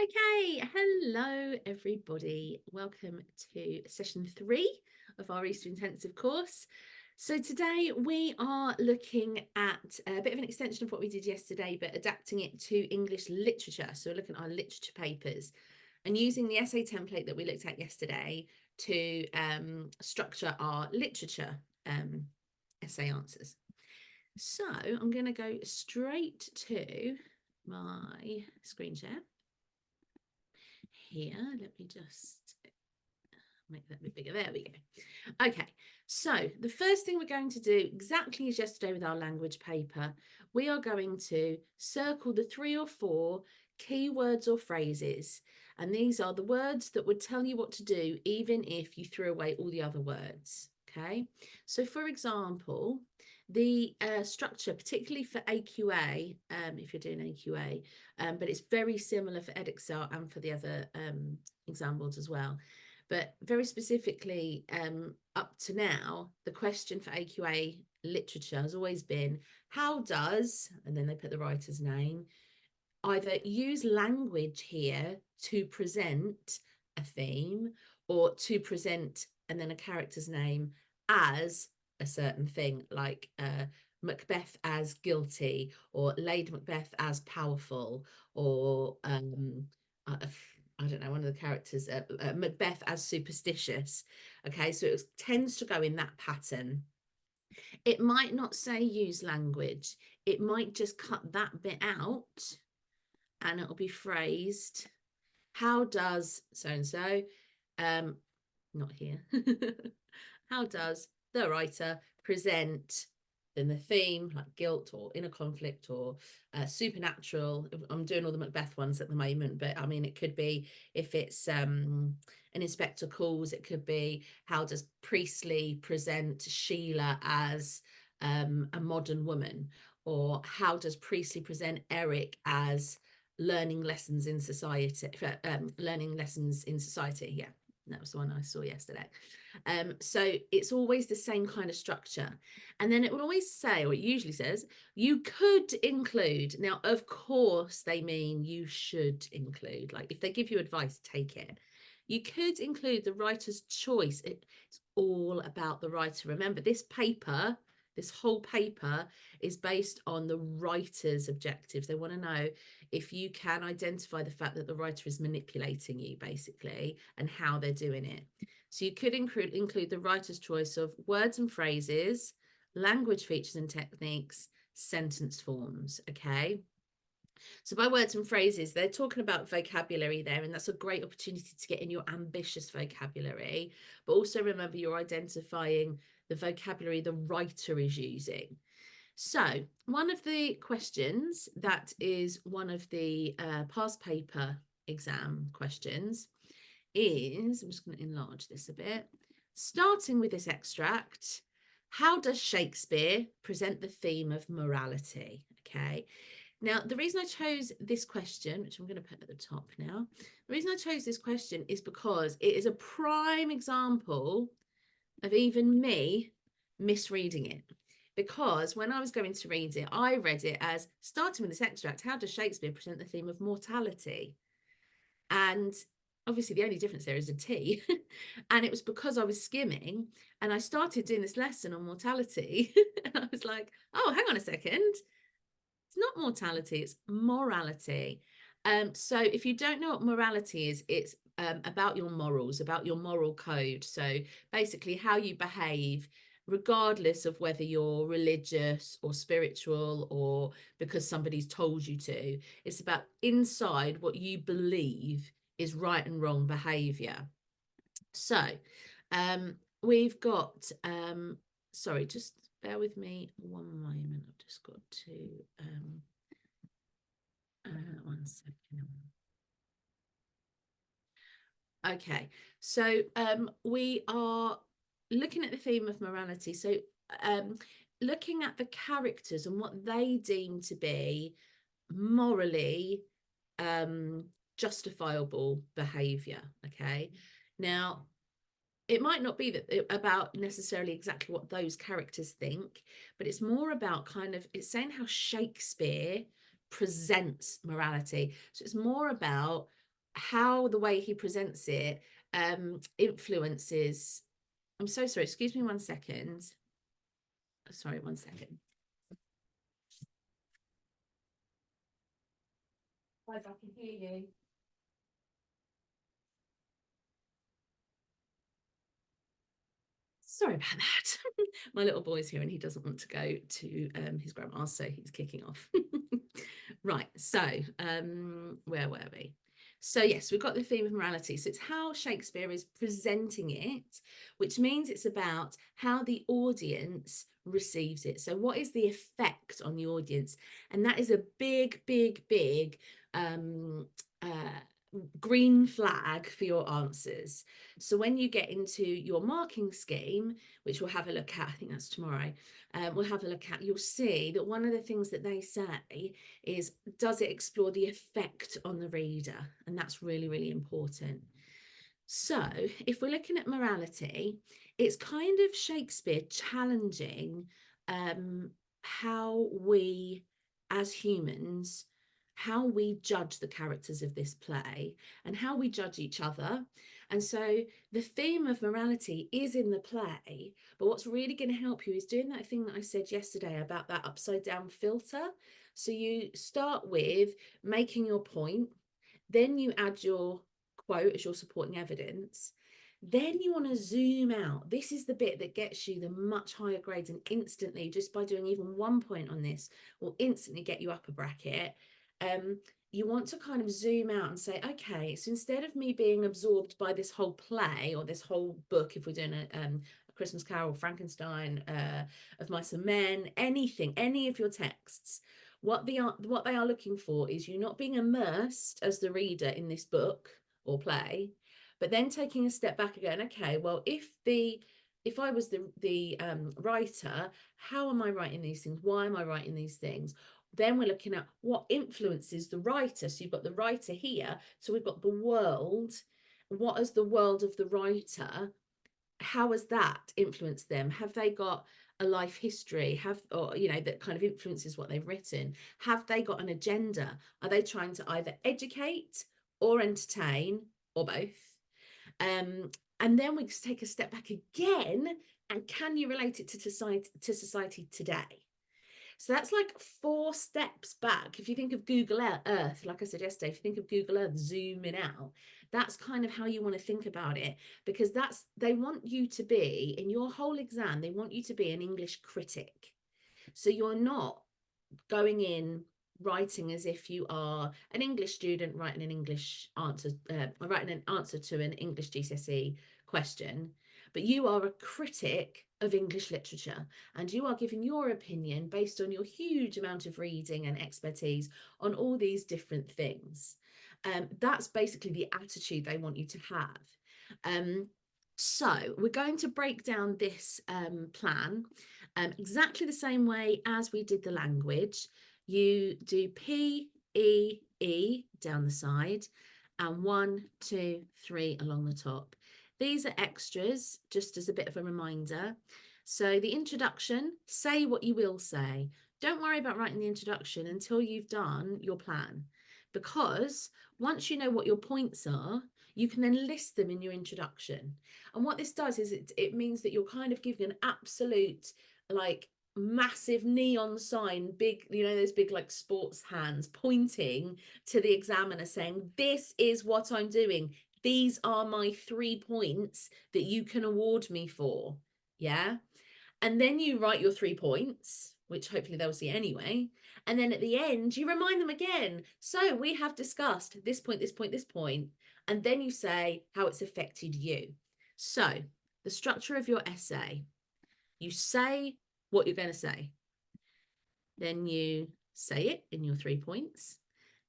Okay, hello everybody. Welcome to session 3 of our Easter Intensive course. So today we are looking at a bit of an extension of what we did yesterday, but adapting it to English literature. So we're looking at our literature papers and using the essay template that we looked at yesterday to structure our literature essay answers. So I'm going to go straight to my screen share. Here, let me just make that a bit bigger. There we go. Okay, so the first thing we're going to do, exactly as yesterday with our language paper, we are going to circle the 3 or 4 keywords or phrases. And these are the words that would tell you what to do, even if you threw away all the other words. Okay, so for example, the structure, particularly for AQA, if you're doing AQA, but it's very similar for Edexcel and for the other exam boards as well. But very specifically, up to now, the question for AQA literature has always been, how does, and then they put the writer's name, either use language here to present a theme or to present and then a character's name as a certain thing, like Macbeth as guilty, or Lady Macbeth as powerful, or I don't know, one of the characters, Macbeth as superstitious. Okay, so it tends to go in that pattern. It might not say use language. It might just cut that bit out and it'll be phrased, how does so-and-so, not here, how does the writer present, then the theme, like guilt or inner conflict or supernatural. I'm doing all the Macbeth ones at the moment, but I mean, it could be, if it's an inspector calls, it could be, how does Priestley present Sheila as a modern woman, or how does Priestley present Eric as learning lessons in society, learning lessons in society. Yeah, that was the one I saw yesterday. So it's always the same kind of structure. And then it will always say, or it usually says, you could include. Now, of course, they mean you should include. Like if they give you advice, take it. You could include the writer's choice. It's all about the writer. Remember, this whole paper is based on the writer's objectives. They want to know if you can identify the fact that the writer is manipulating you, basically, and how they're doing it. So you could include the writer's choice of words and phrases, language features and techniques, sentence forms, okay? So by words and phrases, they're talking about vocabulary there, and that's a great opportunity to get in your ambitious vocabulary. But also remember, you're identifying the vocabulary the writer is using. So one of the questions that is one of the past paper exam questions is, I'm just going to enlarge this a bit, starting with this extract, how does Shakespeare present the theme of morality? Okay. Now, the reason I chose this question, which I'm going to put at the top now, the reason I chose this question is because it is a prime example of even me misreading it. Because when I was going to read it, I read it as, starting with this extract, how does Shakespeare present the theme of mortality? And obviously the only difference there is a T. And it was because I was skimming and I started doing this lesson on mortality. And I was like, oh, hang on a second. It's not mortality, it's morality. So if you don't know what morality is, it's about your morals, about your moral code. So basically how you behave, regardless of whether you're religious or spiritual or because somebody's told you to. It's about inside what you believe is right and wrong behavior. So we've got, sorry, just bear with me one moment. I've just got to, one second. Okay, so we are looking at the theme of morality. So looking at the characters and what they deem to be morally justifiable behavior. Okay, now it might not be that about necessarily exactly what those characters think, but it's more about kind of, it's saying how Shakespeare presents morality. So it's more about how the way he presents it influences. I'm so sorry, excuse me 1 second. Sorry, 1 second. Guys, I can hear you. Sorry about that. My little boy's here and he doesn't want to go to his grandma's, so he's kicking off. Right, so where were we? So yes, we've got the theme of morality. So it's how Shakespeare is presenting it, which means it's about how the audience receives it. So what is the effect on the audience? And that is a big, big, big green flag for your answers. So when you get into your marking scheme, which we'll have a look at, I think that's tomorrow, we'll have a look at, you'll see that one of the things that they say is, does it explore the effect on the reader? And that's really, really important. So if we're looking at morality, it's kind of Shakespeare challenging how we as humans, how we judge the characters of this play and how we judge each other. And so the theme of morality is in the play, but what's really going to help you is doing that thing that I said yesterday about that upside down filter. So you start with making your point, then you add your quote as your supporting evidence. Then you want to zoom out. This is the bit that gets you the much higher grades, and instantly, just by doing even 1 point on this, will instantly get you up a bracket. You want to kind of zoom out and say, okay, so instead of me being absorbed by this whole play or this whole book, if we're doing a Christmas Carol, Frankenstein, Of Mice and Men, anything, any of your texts, what they are looking for is you not being immersed as the reader in this book or play, but then taking a step back again. Okay, well, if I was the writer, how am I writing these things? Why am I writing these things? Then we're looking at what influences the writer. So you've got the writer here. So we've got the world. What is the world of the writer? How has that influenced them? Have they got a life history, or that kind of influences what they've written? Have they got an agenda? Are they trying to either educate or entertain or both? And then we take a step back again, and can you relate it to society today? So that's like 4 steps back. If you think of Google Earth, like I said yesterday, if you think of Google Earth zooming out, that's kind of how you want to think about it, because they want you to be, in your whole exam, they want you to be an English critic. So you're not going in writing as if you are an English student writing an answer to an English GCSE question, but you are a critic of English literature, and you are giving your opinion based on your huge amount of reading and expertise on all these different things. That's basically the attitude they want you to have. So we're going to break down this plan exactly the same way as we did the language. You do P, E, E down the side, and 1, 2, 3 along the top. These are extras, just as a bit of a reminder. So the introduction, say what you will say. Don't worry about writing the introduction until you've done your plan, because once you know what your points are, you can then list them in your introduction. And what this does is it means that you're kind of giving an absolute, like, massive neon sign, big, those big like sports hands pointing to the examiner saying, this is what I'm doing. These are my 3 points that you can award me for. Yeah. And then you write your 3 points, which hopefully they'll see anyway. And then at the end, you remind them again. So we have discussed this point, this point, this point. And then you say how it's affected you. So the structure of your essay, you say what you're going to say. Then you say it in your 3 points.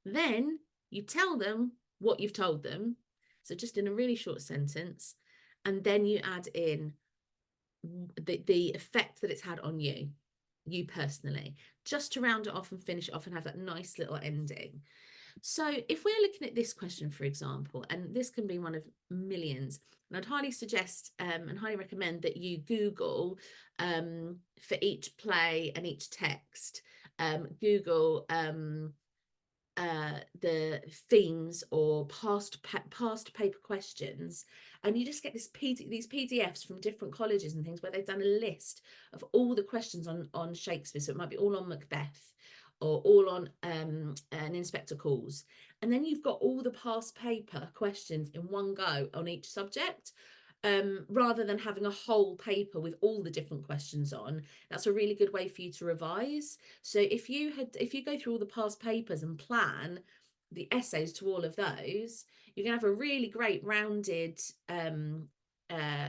Then you tell them what you've told them. So just in a really short sentence. And then you add in the effect that it's had on you personally, just to round it off and finish it off and have that nice little ending. So if we're looking at this question, for example, and this can be one of millions, and I'd highly suggest and highly recommend that you Google for each play and each text, Google the themes or past paper questions, and you just get these PDFs from different colleges and things where they've done a list of all the questions on Shakespeare. So it might be all on Macbeth or all on an Inspector Calls, and then you've got all the past paper questions in one go on each subject. Rather than having a whole paper with all the different questions on. That's a really good way for you to revise. So if you go through all the past papers and plan the essays to all of those, you're going to have a really great rounded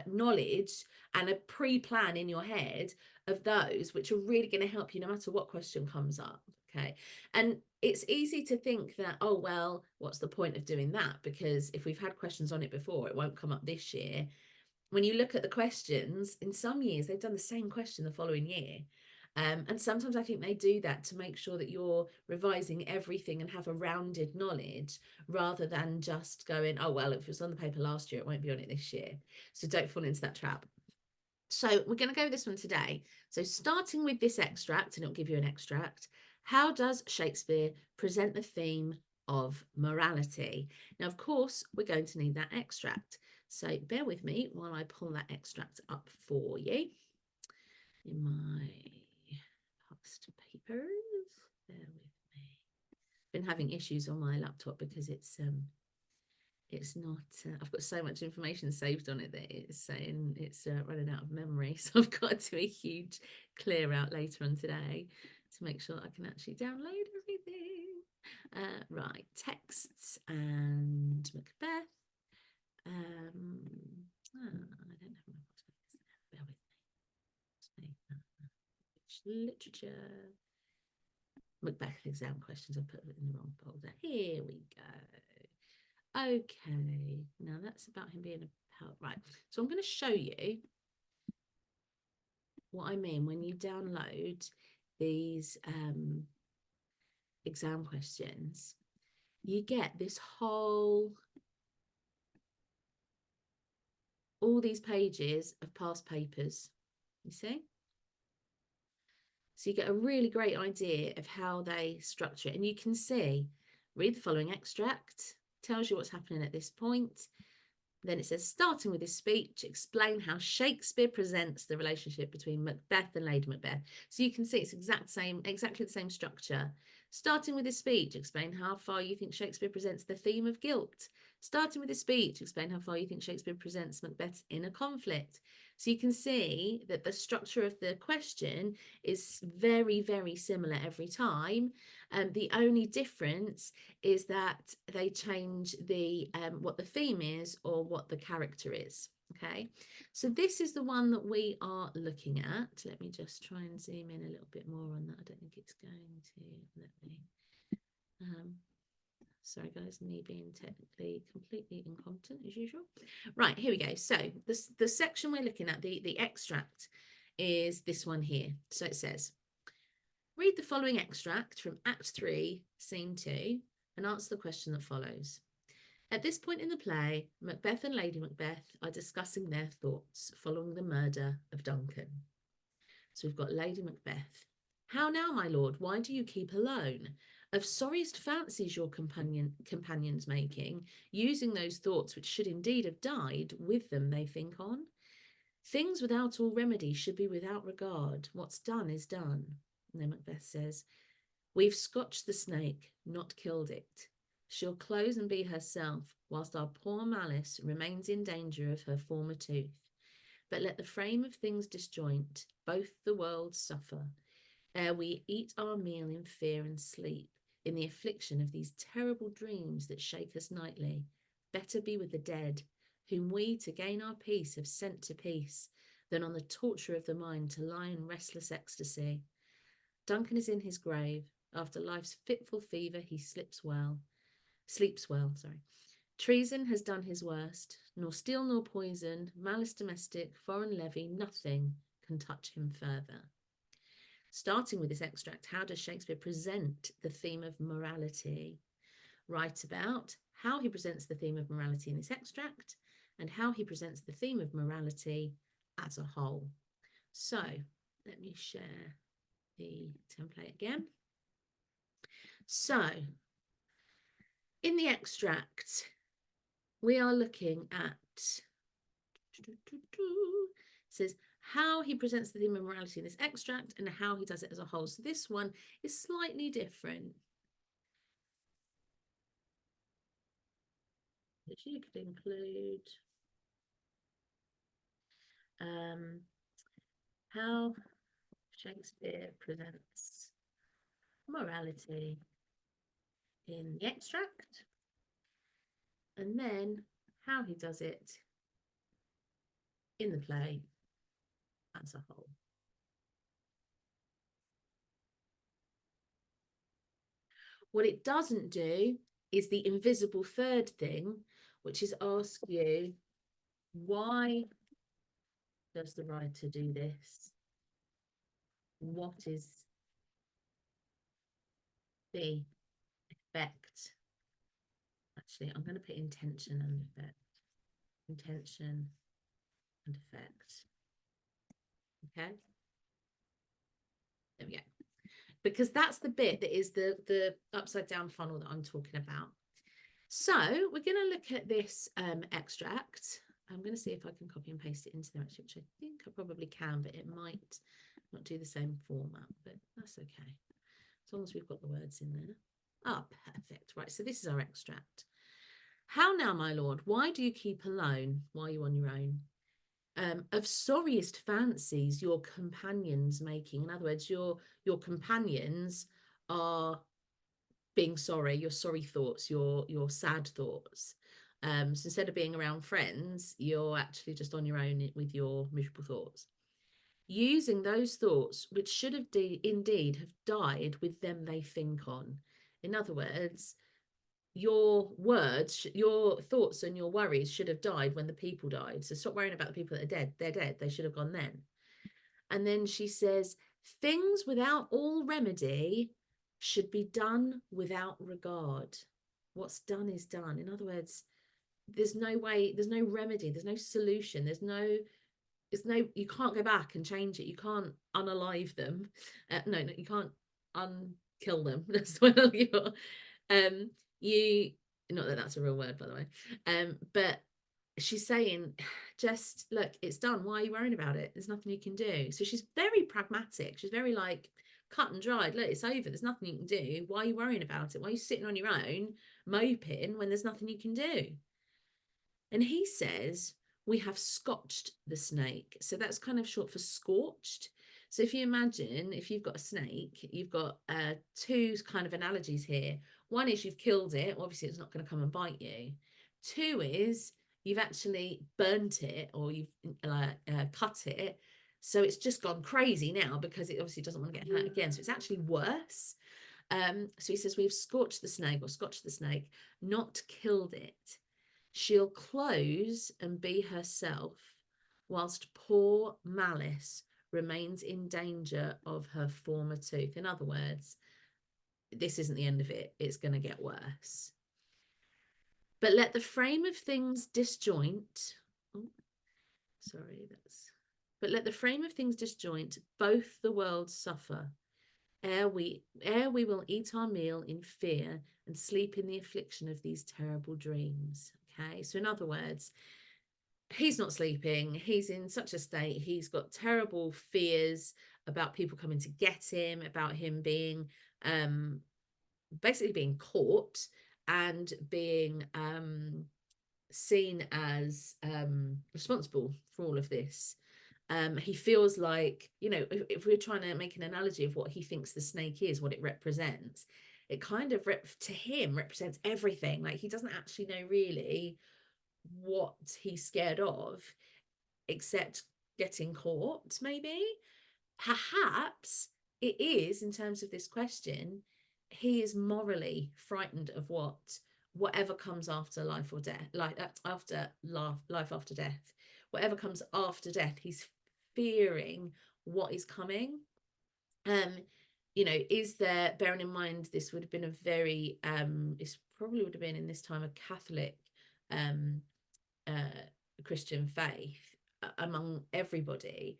knowledge and a pre-plan in your head of those, which are really going to help you no matter what question comes up. Okay. And it's easy to think that, oh, well, what's the point of doing that? Because if we've had questions on it before, it won't come up this year. When you look at the questions, in some years, they've done the same question the following year. And sometimes I think they do that to make sure that you're revising everything and have a rounded knowledge rather than just going, oh, well, if it was on the paper last year, it won't be on it this year. So don't fall into that trap. So we're going to go with this one today. So starting with this extract, and it'll give you an extract. How does Shakespeare present the theme of morality? Now, of course, we're going to need that extract. So bear with me while I pull that extract up for you in my past papers. Bear with me. Been having issues on my laptop because it's not, I've got so much information saved on it that it's saying it's running out of memory. So I've got to do a huge clear out later on today to make sure I can actually download everything. Right, texts and Macbeth. I don't have my possibilities. Bear with me. Literature. Macbeth exam questions. I put it in the wrong folder. Here we go. Okay, now that's about him being a poet. Right, so I'm going to show you what I mean when you download these exam questions. You get this whole, all these pages of past papers, you see? So you get a really great idea of how they structure it. And you can see, read the following extract, tells you what's happening at this point. Then it says, starting with this speech, explain how Shakespeare presents the relationship between Macbeth and Lady Macbeth. So you can see it's exactly the same structure. Starting with this speech, explain how far you think Shakespeare presents the theme of guilt. Starting with this speech, explain how far you think Shakespeare presents Macbeth's inner conflict. So you can see that the structure of the question is very, very similar every time. The only difference is that they change the what the theme is or what the character is. Okay, so this is the one that we are looking at. Let me just try and zoom in a little bit more on that. I don't think it's going to let me. Sorry guys, me being technically completely incompetent as usual. Right, here we go. So the section we're looking at, the extract, is this one here. So it says, read the following extract from Act 3, Scene 2, and answer the question that follows. At this point in the play, Macbeth and Lady Macbeth are discussing their thoughts following the murder of Duncan. So we've got Lady Macbeth. How now, my lord, why do you keep alone? Of sorriest fancies your companions making, using those thoughts which should indeed have died, with them they think on. Things without all remedy should be without regard. What's done is done. And then Macbeth says, we've scotched the snake, not killed it. She'll close and be herself, whilst our poor Malice remains in danger of her former tooth. But let the frame of things disjoint, both the worlds suffer, ere we eat our meal in fear and sleep, in the affliction of these terrible dreams that shake us nightly. Better be with the dead, whom we to gain our peace have sent to peace, than on the torture of the mind to lie in restless ecstasy. Duncan is in his grave. After life's fitful fever, he sleeps well. Treason has done his worst. Nor steel nor poison, malice domestic, foreign levy, nothing can touch him further. Starting with this extract, how does Shakespeare present the theme of morality? Write about how he presents the theme of morality in this extract and how he presents the theme of morality as a whole. So let me share the template again. So In the extract, we are looking at, it says how he presents the theme of morality in this extract and how he does it as a whole. So this one is slightly different. Which you could include how Shakespeare presents morality in the extract, and then how he does it in the play as a whole. What it doesn't do is the invisible third thing, which is ask you, why does the writer do this? What is the effect? Actually, I'm going to put intention and effect. Intention and effect. Okay. There we go. Because that's the bit that is the upside down funnel that I'm talking about. So we're going to look at this extract. I'm going to see if I can copy and paste it into there, actually, which I think I probably can, but it might not do the same format, but that's okay. As long as we've got the words in there. Ah, perfect. Right, so this is our extract. How now, my lord, why do you keep alone? Why are you on your own? Of sorriest fancies your companions making. In other words, your companions are being sorry, your sorry thoughts, your sad thoughts. So instead of being around friends, you're actually just on your own with your miserable thoughts. Using those thoughts, which should have indeed have died with them they think on. In other words, your words, your thoughts and your worries should have died when the people died. So stop worrying about the people that are dead. They're dead. They should have gone then. And then she says, things without all remedy should be done without regard. What's done is done. In other words, there's no way, there's no remedy, there's no solution, there's no, you can't go back and change it. You can't unalive them. No, you can't unkill them. That's the word you're, you, not that that's a real word, by the way. But she's saying, just look, it's done. Why are you worrying about it? There's nothing you can do. So she's very pragmatic. She's very like cut and dried. Look, it's over. There's nothing you can do. Why are you worrying about it? Why are you sitting on your own moping when there's nothing you can do? And he says, we have scotched the snake. So that's kind of short for scorched. So if you imagine, if you've got a snake, you've got two kind of analogies here. One is you've killed it. Obviously, it's not going to come and bite you. Two is you've actually burnt it or you've cut it. So it's just gone crazy now because it obviously doesn't want to get hurt again. So it's actually worse. So he says, we've scorched the snake or scotched the snake, not killed it. She'll close and be herself, whilst poor Malice remains in danger of her former tooth. In other words, this isn't the end of it. It's going to get worse. But let the frame of things disjoint. Oh, sorry, that's. But let the frame of things disjoint, both the worlds suffer. Ere we will eat our meal in fear and sleep in the affliction of these terrible dreams. Okay, so in other words, he's not sleeping. He's in such a state. He's got terrible fears about people coming to get him, about him being basically being caught and being seen as responsible for all of this. He feels like, you know, if we're trying to make an analogy of what he thinks the snake is, what it represents, it kind of to him represents everything. Like he doesn't actually know really what he's scared of, except getting caught, maybe. Perhaps it is, in terms of this question, he is morally frightened of whatever comes after life or death, like after life after death, whatever comes after death, he's fearing what is coming. You know, is there, bearing in mind this would have been a very this probably would have been in this time a Catholic Christian faith among everybody,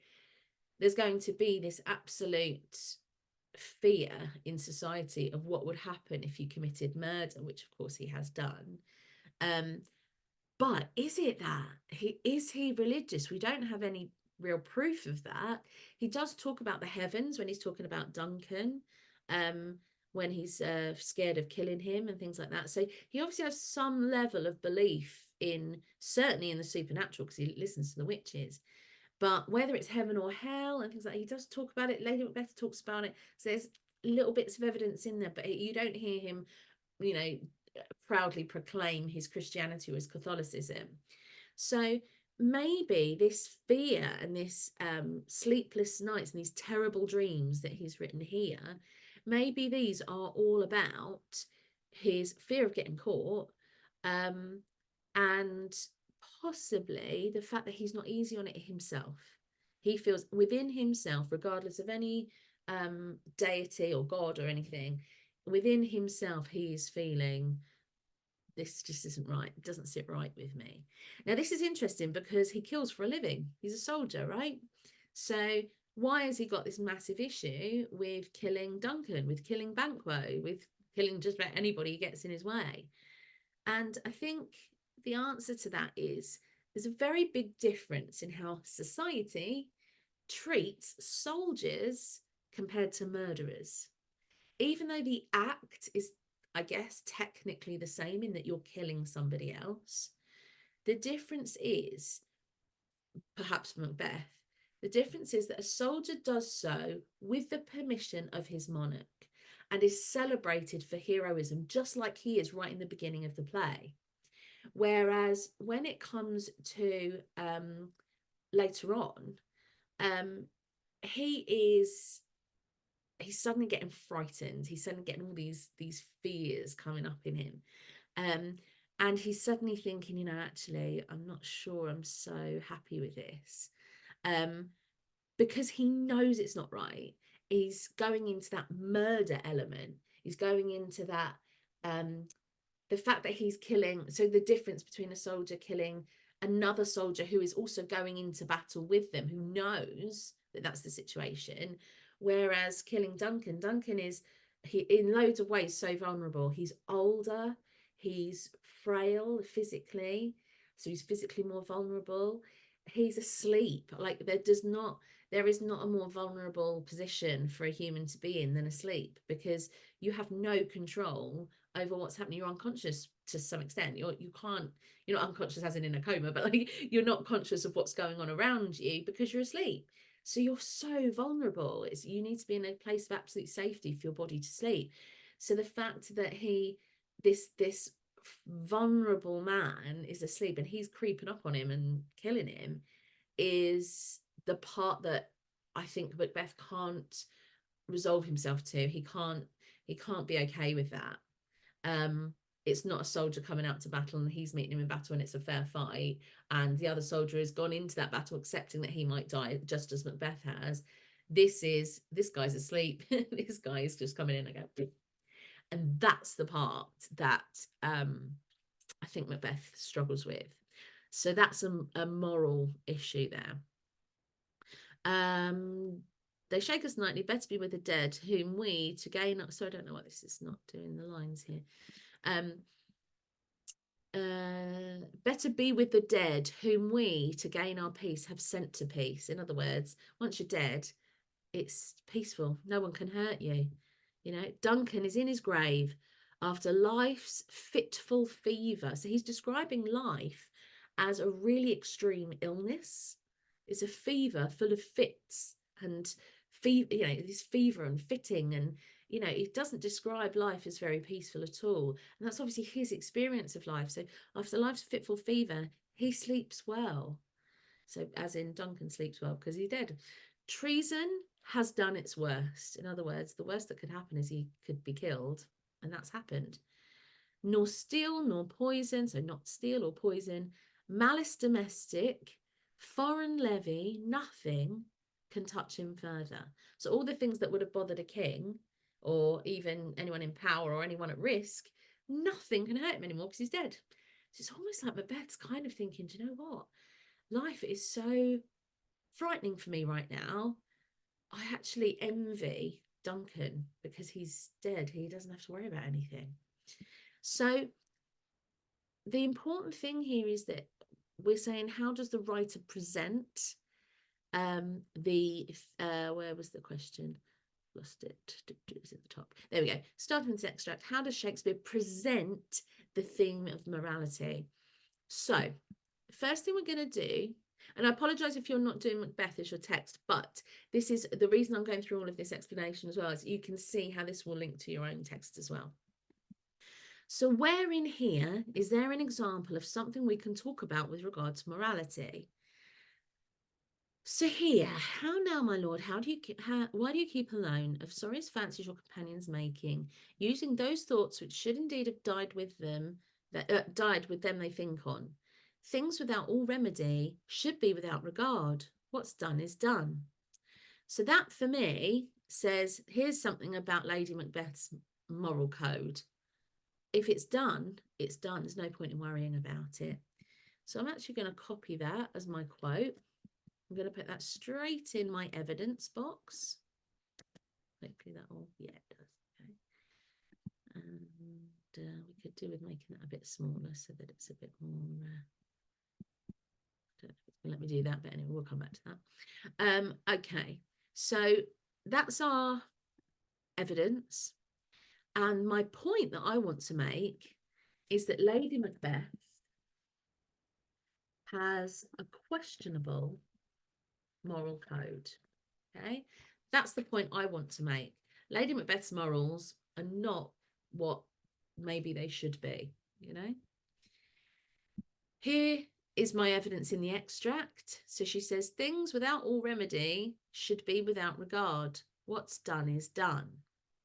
there's going to be this absolute fear in society of what would happen if you committed murder, which of course he has done. But is it that is he religious? We don't have any real proof of that. He does talk about the heavens when he's talking about Duncan, when he's scared of killing him and things like that. So he obviously has some level of belief in, certainly in the supernatural, because he listens to the witches. But whether it's heaven or hell and things like that, he does talk about it. Lady Macbeth talks about it. So there's little bits of evidence in there, but you don't hear him, you know, proudly proclaim his Christianity or his Catholicism. So maybe this fear and this sleepless nights and these terrible dreams that he's written here, maybe these are all about his fear of getting caught, and possibly the fact that he's not easy on it himself. He feels within himself, regardless of any deity or God or anything, within himself, he is feeling this just isn't right. It doesn't sit right with me. Now, this is interesting because he kills for a living. He's a soldier, right? So why has he got this massive issue with killing Duncan, with killing Banquo, with killing just about anybody he gets in his way? And I think the answer to that is there's a very big difference in how society treats soldiers compared to murderers. Even though the act is, I guess, technically the same in that you're killing somebody else, the difference is, perhaps for Macbeth, the difference is that a soldier does so with the permission of his monarch and is celebrated for heroism, just like he is right in the beginning of the play. Whereas when it comes to later on, he's suddenly getting frightened. He's suddenly getting all these fears coming up in him. And he's suddenly thinking, you know, actually, I'm not sure I'm so happy with this. Because he knows it's not right. He's going into that murder element. He's going into that, the fact that he's killing. So the difference between a soldier killing another soldier who is also going into battle with them, who knows that that's the situation. Whereas killing Duncan is, he in loads of ways so vulnerable. He's older, he's frail physically, so he's physically more vulnerable. He's asleep. Like there is not a more vulnerable position for a human to be in than asleep, because you have no control over what's happening. You're unconscious to some extent. You're not unconscious as in a coma, but like you're not conscious of what's going on around you because you're asleep. So you're so vulnerable. You need to be in a place of absolute safety for your body to sleep. So the fact that this vulnerable man is asleep and he's creeping up on him and killing him is the part that I think Macbeth can't resolve himself to. He can't be okay with that. It's not a soldier coming out to battle and he's meeting him in battle and it's a fair fight, and the other soldier has gone into that battle accepting that he might die, just as Macbeth has. This guy's asleep. This guy is just coming in and go, and that's the part that I think Macbeth struggles with. So that's a moral issue there. They shake us nightly, better be with the dead, whom we to gain. So I don't know what this is, not doing the lines here. Better be with the dead, whom we to gain our peace have sent to peace. In other words, once you're dead, it's peaceful. No one can hurt you. You know, Duncan is in his grave after life's fitful fever. So he's describing life as a really extreme illness. It's a fever full of fits and fever, you know, this fever and fitting, and you know, it doesn't describe life as very peaceful at all. And that's obviously his experience of life. So after life's fitful fever, he sleeps well. So as in Duncan sleeps well because he's dead. Treason has done its worst. In other words, the worst that could happen is he could be killed, and that's happened. Nor steel nor poison, so not steel or poison, malice domestic, foreign levy, nothing can touch him further. So all the things that would have bothered a king or even anyone in power or anyone at risk, nothing can hurt him anymore because he's dead. So it's almost like Macbeth's kind of thinking, do you know what? Life is so frightening for me right now. I actually envy Duncan, because he's dead. He doesn't have to worry about anything. So the important thing here is that we're saying, how does the writer present where was the question? Lost it. It's at the top. There we go. Starting with this extract. How does Shakespeare present the theme of morality? So first thing we're going to do, and I apologize if you're not doing Macbeth as your text, but this is the reason I'm going through all of this explanation as well, is you can see how this will link to your own text as well. So where in here is there an example of something we can talk about with regard to morality? So here, how now, my lord, why do you keep alone of sorriest fancies your companions making, using those thoughts which should indeed have died with them they think on? Things without all remedy should be without regard. What's done is done. So that for me says, here's something about Lady Macbeth's moral code. If it's done, it's done. There's no point in worrying about it. So I'm actually going to copy that as my quote. I'm going to put that straight in my evidence box. Hopefully that will, yeah, it does. Okay. And we could do with making that a bit smaller so that it's a bit more. Let me do that, but anyway, we'll come back to that. Okay, so that's our evidence. And my point that I want to make is that Lady Macbeth has a questionable moral code. Okay, that's the point I want to make. Lady Macbeth's morals are not what maybe they should be, you know. Here is my evidence in the extract. So she says, things without all remedy should be without regard. What's done is done.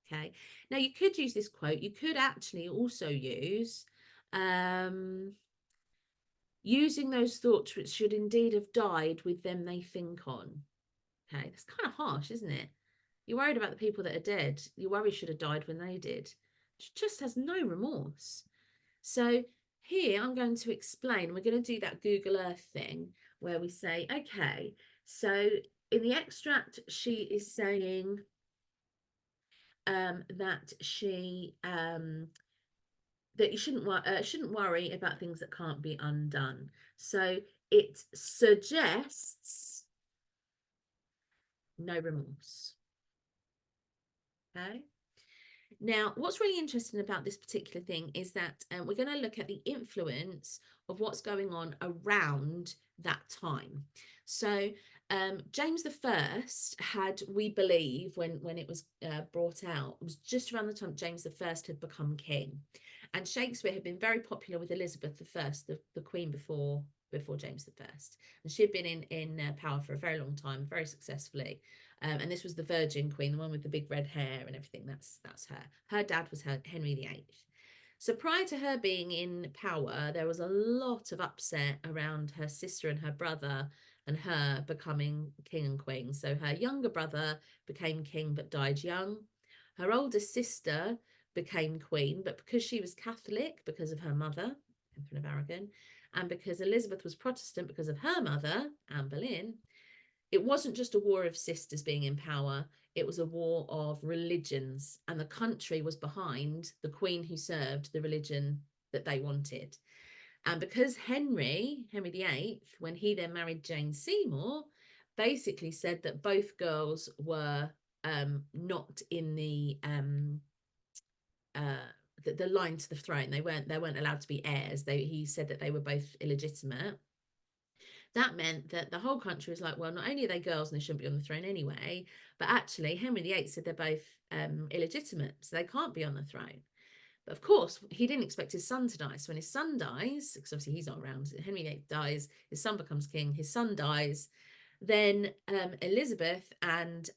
Okay, now you could use this quote. You could actually also use using those thoughts which should indeed have died with them they think on. Okay, that's kind of harsh, isn't it? You're worried about the people that are dead. You worry should have died when they did. She just has no remorse. So here I'm going to explain. We're going to do that Google Earth thing where we say, okay, so in the extract, she is saying that that you shouldn't worry about things that can't be undone. So it suggests no remorse. Okay. Now, what's really interesting about this particular thing is that we're going to look at the influence of what's going on around that time. So James I had, we believe, when it was brought out, it was just around the time James I had become king. And Shakespeare had been very popular with Elizabeth I, the queen before James I. And she had been in power for a very long time, very successfully. And this was the Virgin Queen, the one with the big red hair and everything. That's her. Her dad was Henry VIII. So prior to her being in power, there was a lot of upset around her sister and her brother and her becoming king and queen. So her younger brother became king but died young. Her older sister became queen, but because she was Catholic, because of her mother, Catherine of Aragon, and because Elizabeth was Protestant because of her mother, Anne Boleyn, it wasn't just a war of sisters being in power, it was a war of religions, and the country was behind the queen who served the religion that they wanted. And because Henry VIII, when he then married Jane Seymour, basically said that both girls were not in the line to the throne. They weren't allowed to be heirs. He said that they were both illegitimate. That meant that the whole country was like, well, not only are they girls and they shouldn't be on the throne anyway, but actually Henry VIII said they're both illegitimate, so they can't be on the throne. But of course, he didn't expect his son to die. So when his son dies, because obviously he's not around, Henry VIII dies, his son becomes king, his son dies, then Elizabeth and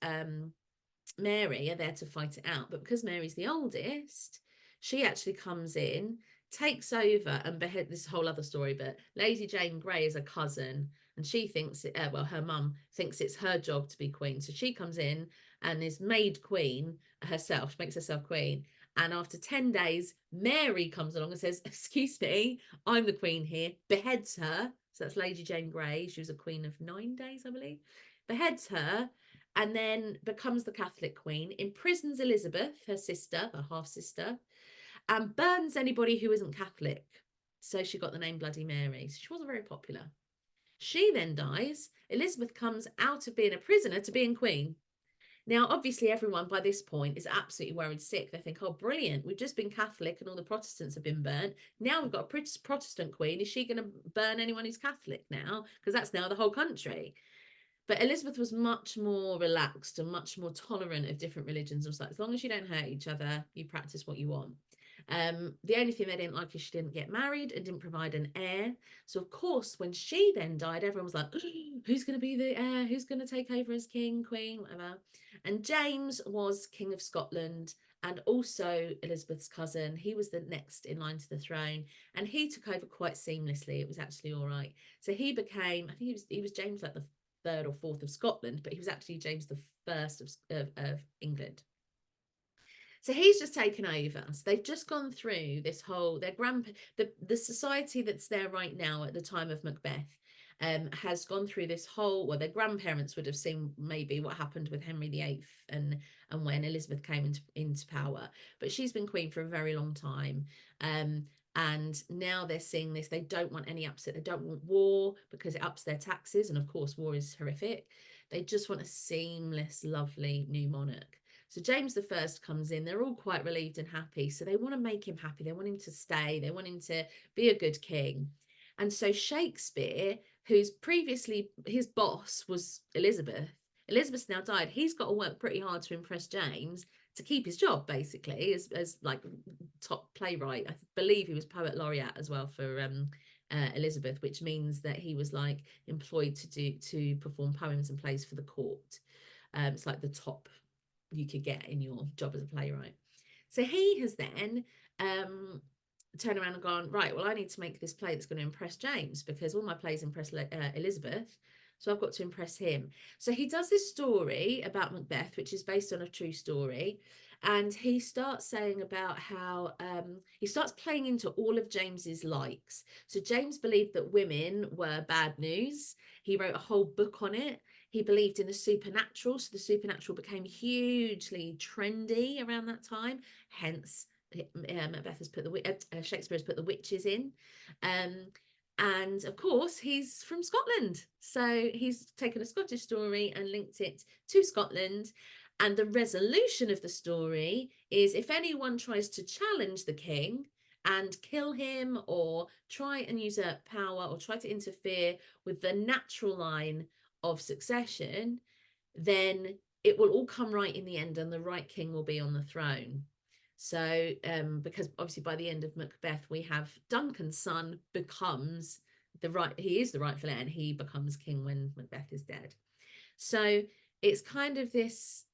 Mary are there to fight it out. But because Mary's the oldest, she actually comes in, takes over and behead this whole other story. But Lady Jane Grey is a cousin and she thinks, well, her mum thinks it's her job to be queen. So she comes in and is made queen herself. She makes herself queen. And after 10 days, Mary comes along and says, excuse me, I'm the queen here, beheads her. So that's Lady Jane Grey. She was a queen of 9 days, I believe. Beheads her and then becomes the Catholic queen, imprisons Elizabeth, her sister, her half-sister, and burns anybody who isn't Catholic. So she got the name Bloody Mary. So she wasn't very popular. She then dies. Elizabeth comes out of being a prisoner to being queen. Now, obviously, everyone by this point is absolutely worried sick. They think, oh, brilliant. We've just been Catholic and all the Protestants have been burnt. Now we've got a Protestant queen. Is she going to burn anyone who's Catholic now? Because that's now the whole country. But Elizabeth was much more relaxed and much more tolerant of different religions. It was like, as long as you don't hurt each other, you practice what you want. The only thing they didn't like is she didn't get married and didn't provide an heir. So, of course, when she then died, everyone was like, who's going to be the heir? Who's going to take over as king, queen, whatever? And James was King of Scotland and also Elizabeth's cousin. He was the next in line to the throne, and he took over quite seamlessly. It was actually all right. So he became, I think he was James like the third or fourth of Scotland, but he was actually James the first of England. So he's just taken over. So they've just gone through this whole, the society that's there right now at the time of Macbeth has gone through this whole, well, their grandparents would have seen maybe what happened with Henry VIII and when Elizabeth came into power. But she's been queen for a very long time. And now they're seeing this. They don't want any upset. They don't want war because it ups their taxes. And of course, war is horrific. They just want a seamless, lovely new monarch. So James I comes in. They're all quite relieved and happy. So they want to make him happy. They want him to stay. They want him to be a good king. And so Shakespeare, who's previously, his boss was Elizabeth. Elizabeth's now died. He's got to work pretty hard to impress James to keep his job, basically, as like top playwright. I believe he was poet laureate as well for Elizabeth, which means that he was like employed to perform poems and plays for the court. It's like the top you could get in your job as a playwright. So he has then turned around and gone, right, well, I need to make this play that's going to impress James because all my plays impress Elizabeth. So I've got to impress him. So he does this story about Macbeth, which is based on a true story. And he starts saying about how he starts playing into all of James's likes. So James believed that women were bad news. He wrote a whole book on it. He believed in the supernatural. So the supernatural became hugely trendy around that time. Hence, Macbeth has put Shakespeare has put the witches in. And of course, he's from Scotland. So he's taken a Scottish story and linked it to Scotland. And the resolution of the story is if anyone tries to challenge the king and kill him or try and usurp power or try to interfere with the natural line of succession, then it will all come right in the end and the right king will be on the throne. So because obviously by the end of Macbeth we have Duncan's son becomes he is the rightful heir and he becomes king when Macbeth is dead. So it's kind of this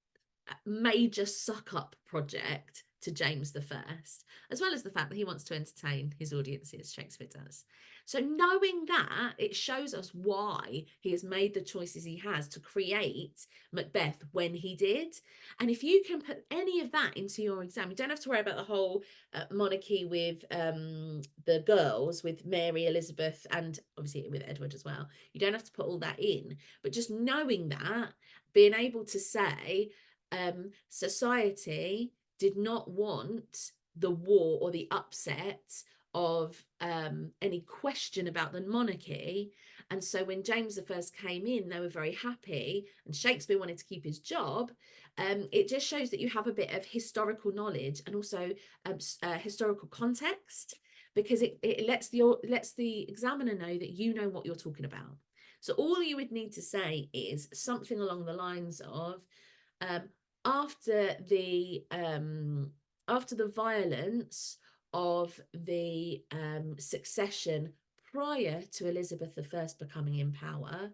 major suck up project to James I, as well as the fact that he wants to entertain his audiences, Shakespeare does. So knowing that, it shows us why he has made the choices he has to create Macbeth when he did. And if you can put any of that into your exam, you don't have to worry about the whole monarchy with the girls, with Mary, Elizabeth, and obviously with Edward as well. You don't have to put all that in, but just knowing that, being able to say, society did not want the war or the upset of any question about the monarchy. And so when James I came in, they were very happy and Shakespeare wanted to keep his job. It just shows that you have a bit of historical knowledge and also historical context, because it lets the examiner know that you know what you're talking about. So all you would need to say is something along the lines of, after the violence of the succession prior to Elizabeth I becoming in power,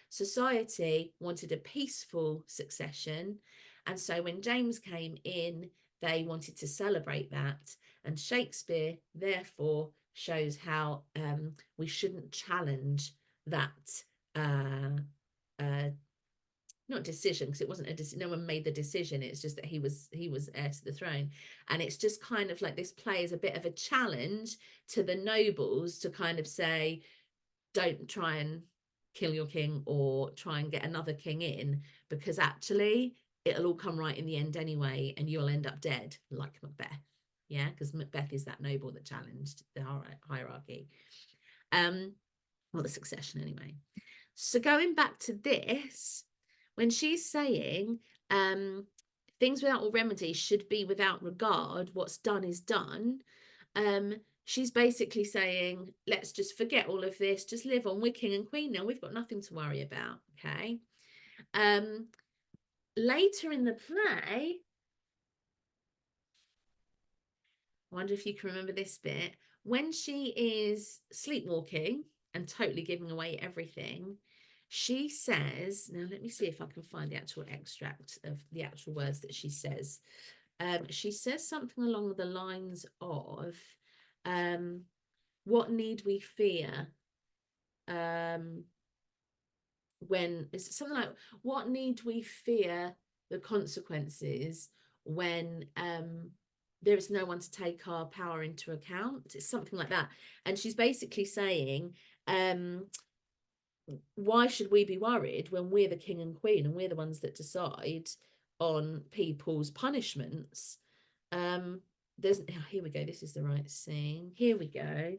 society wanted a peaceful succession. And so when James came in, they wanted to celebrate that. And Shakespeare, therefore, shows how we shouldn't challenge that not decision, because it wasn't a decision, no one made the decision, it's just that he was heir to the throne. And it's just kind of like this play is a bit of a challenge to the nobles to kind of say, don't try and kill your king or try and get another king in, because actually it'll all come right in the end anyway, and you'll end up dead like Macbeth. Yeah, because Macbeth is that noble that challenged the hierarchy, or the succession anyway. So going back to this, when she's saying things without all remedy should be without regard, what's done is done, she's basically saying, let's just forget all of this, just live on, we're king and queen now, we've got nothing to worry about. Okay. Later in the play, I wonder if you can remember this bit, when she is sleepwalking and totally giving away everything, she says, now let me see if I can find the actual extract of the actual words that she says. She says something along the lines of, what need we fear when, it's something like, what need we fear the consequences when there is no one to take our power into account? It's something like that. And she's basically saying, why should we be worried when we're the king and queen and we're the ones that decide on people's punishments? There's, here we go, this is the right scene, here we go.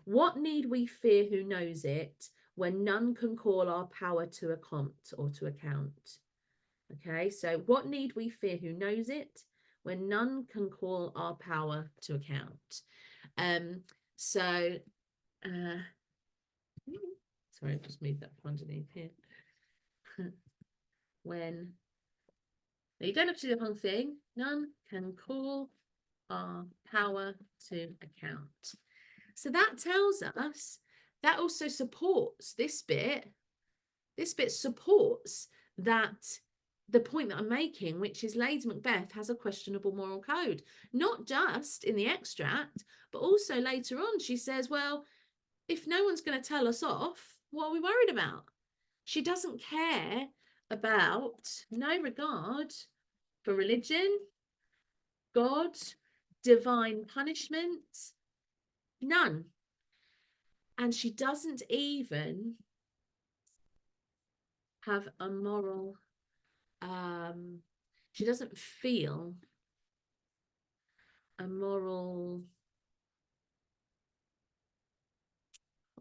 What need we fear, who knows it, when none can call our power to account or to account? Okay, so what need we fear, who knows it, when none can call our power to account? Sorry, I'll just move that underneath here. When you don't have to do the whole thing, none can call our power to account. So that tells us, that also supports this bit. This bit supports that, the point that I'm making, which is Lady Macbeth has a questionable moral code, not just in the extract, but also later on. She says, well, if no one's going to tell us off, what are we worried about? She doesn't care about, no regard for religion, God, divine punishment, none. And she doesn't even have a moral, she doesn't feel a moral,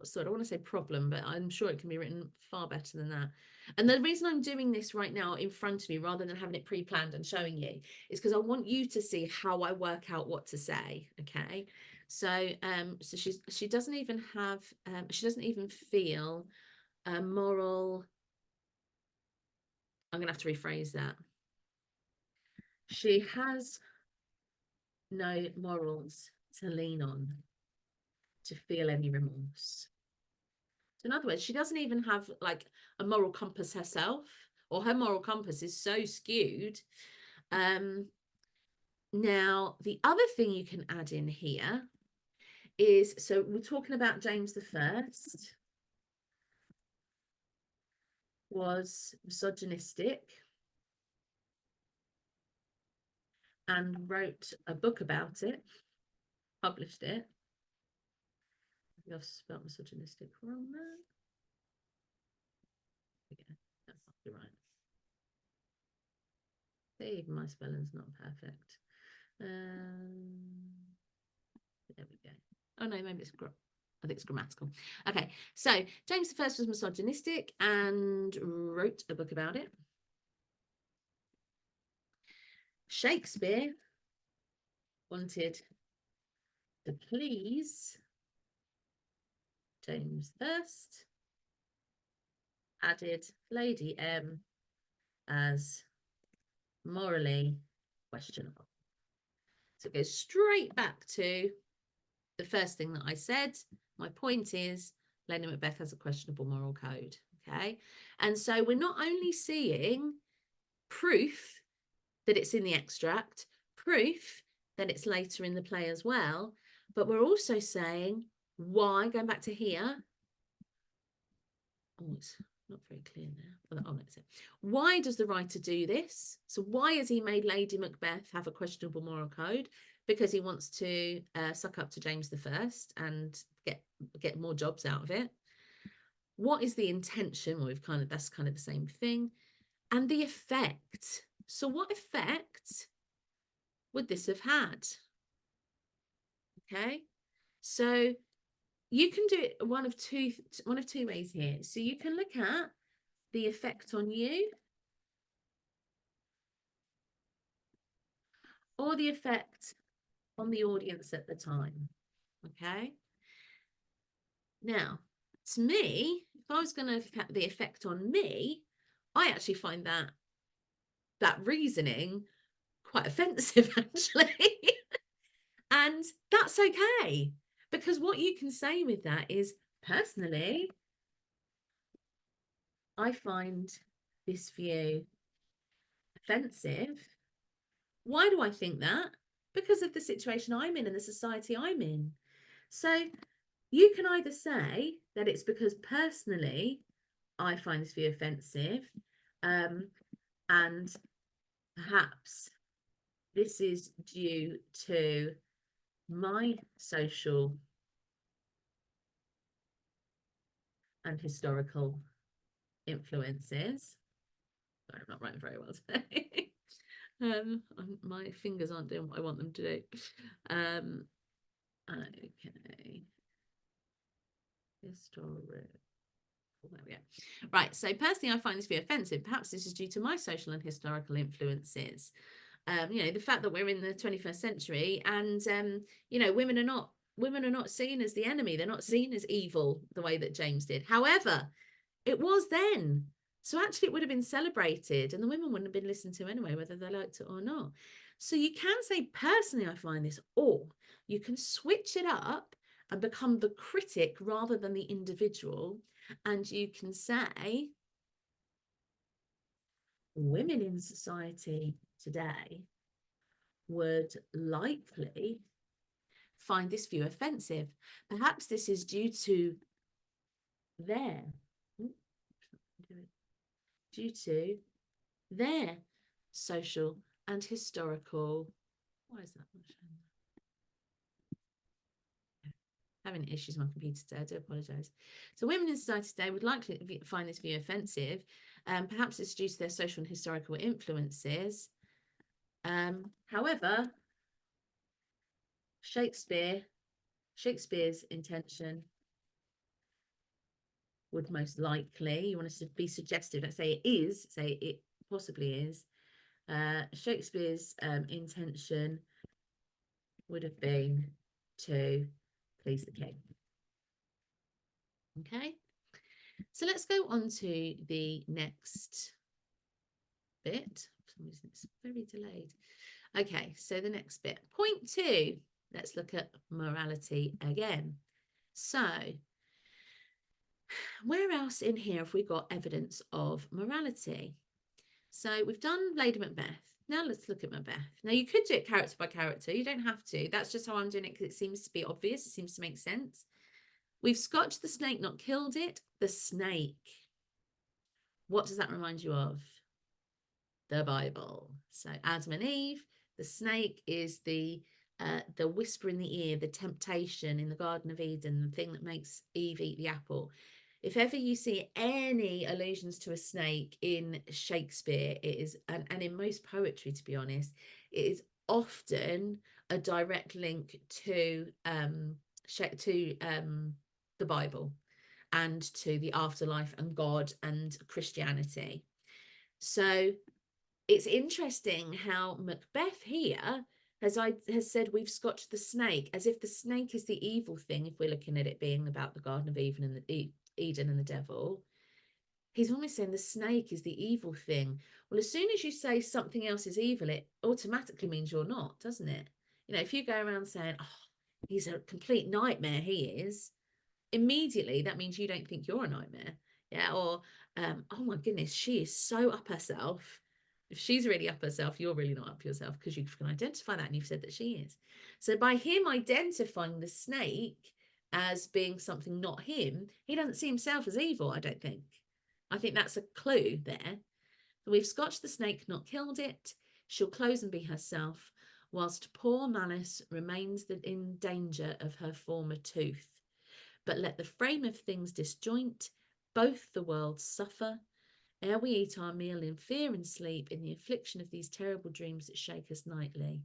sort of, I want to say problem, but I'm sure it can be written far better than that. And the reason I'm doing this right now in front of me rather than having it pre-planned and showing you is because I want you to see how I work out what to say. Okay, so so she doesn't even have she doesn't even feel a moral, I'm gonna have to rephrase that. She has no morals to lean on to feel any remorse. So in other words, she doesn't even have like a moral compass herself, or her moral compass is so skewed. Now, the other thing you can add in here is, so we're talking about James I was misogynistic and wrote a book about it, published it. I've spelled misogynistic wrong there. Okay, that must be right. Even my spelling's not perfect. There we go. Oh no, maybe it's I think it's grammatical. Okay, so James I was misogynistic and wrote a book about it. Shakespeare wanted to please James I, added Lady M as morally questionable. So it goes straight back to the first thing that I said. My point is, Lady Macbeth has a questionable moral code. Okay, and so we're not only seeing proof that it's in the extract, proof that it's later in the play as well, but we're also saying why, going back to here. Oh, it's not very clear now. Oh, that's it. Why does the writer do this? So why has he made Lady Macbeth have a questionable moral code? Because he wants to suck up to James I and get more jobs out of it. what is the intention? Well, that's kind of the same thing. And the effect. So what effect would this have had? Okay, so you can do it one of two ways here. So you can look at the effect on you, or the effect on the audience at the time. Okay, now to me, if I was going to look at the effect on me, I actually find that reasoning quite offensive, actually. And that's okay, because what you can say with that is, personally, I find this view offensive. Why do I think that? Because of the situation I'm in and the society I'm in. So you can either say that it's because personally I find this view offensive, and perhaps this is due to my social and historical influences. Sorry, I'm not writing very well today. My fingers aren't doing what I want them to do. Okay. Historical. There we go. Right. So personally, I find this view offensive. Perhaps this is due to my social and historical influences. The fact that we're in the 21st century, and women are not seen as the enemy. They're not seen as evil the way that James did. However, it was then. So actually it would have been celebrated, and the women wouldn't have been listened to anyway, whether they liked it or not. So you can say, personally, I find this, or you can switch it up and become the critic rather than the individual. And you can say, women in society today would likely find this view offensive. Perhaps this is due to their social and historical. Why is that not showing? Having issues with my computer today, I do apologise. So women in society today would likely find this view offensive. Perhaps it's due to their social and historical influences. However, Shakespeare's intention would most likely, you want to be suggestive, let's say it possibly is. Shakespeare's intention would have been to please the king. Okay, so let's go on to the next bit. For some reason it's very delayed. Okay, so the next bit, point 2, let's look at morality again. So where else in here have we got evidence of morality? So we've done Lady Macbeth. Now let's look at Macbeth. Now you could do it character by character. You don't have to. That's just how I'm doing it because it seems to be obvious. It seems to make sense. We've scotched the snake, not killed it. The snake. What does that remind you of? The Bible. So Adam and Eve. The snake is the whisper in the ear, the temptation in the Garden of Eden, the thing that makes Eve eat the apple. If ever you see any allusions to a snake in Shakespeare, it is, and in most poetry, to be honest, it is often a direct link to the Bible and to the afterlife and God and Christianity. So it's interesting how Macbeth here has said we've scotched the snake, as if the snake is the evil thing, if we're looking at it being about the Garden of Eden and the devil. He's almost saying the snake is the evil thing. Well, as soon as you say something else is evil, it automatically means you're not, doesn't it? If you go around saying, oh, he's a complete nightmare, he is, immediately that means you don't think you're a nightmare. Yeah. Or oh my goodness, she is so up herself. If she's really up herself, you're really not up yourself, because you can identify that, and you've said that she is. So by him identifying the snake as being something not him, he doesn't see himself as evil, I don't think. I think that's a clue there. We've scotched the snake, not killed it. She'll close and be herself, whilst poor Malice remains in danger of her former tooth. But let the frame of things disjoint, both the worlds suffer, ere we eat our meal in fear and sleep, in the affliction of these terrible dreams that shake us nightly.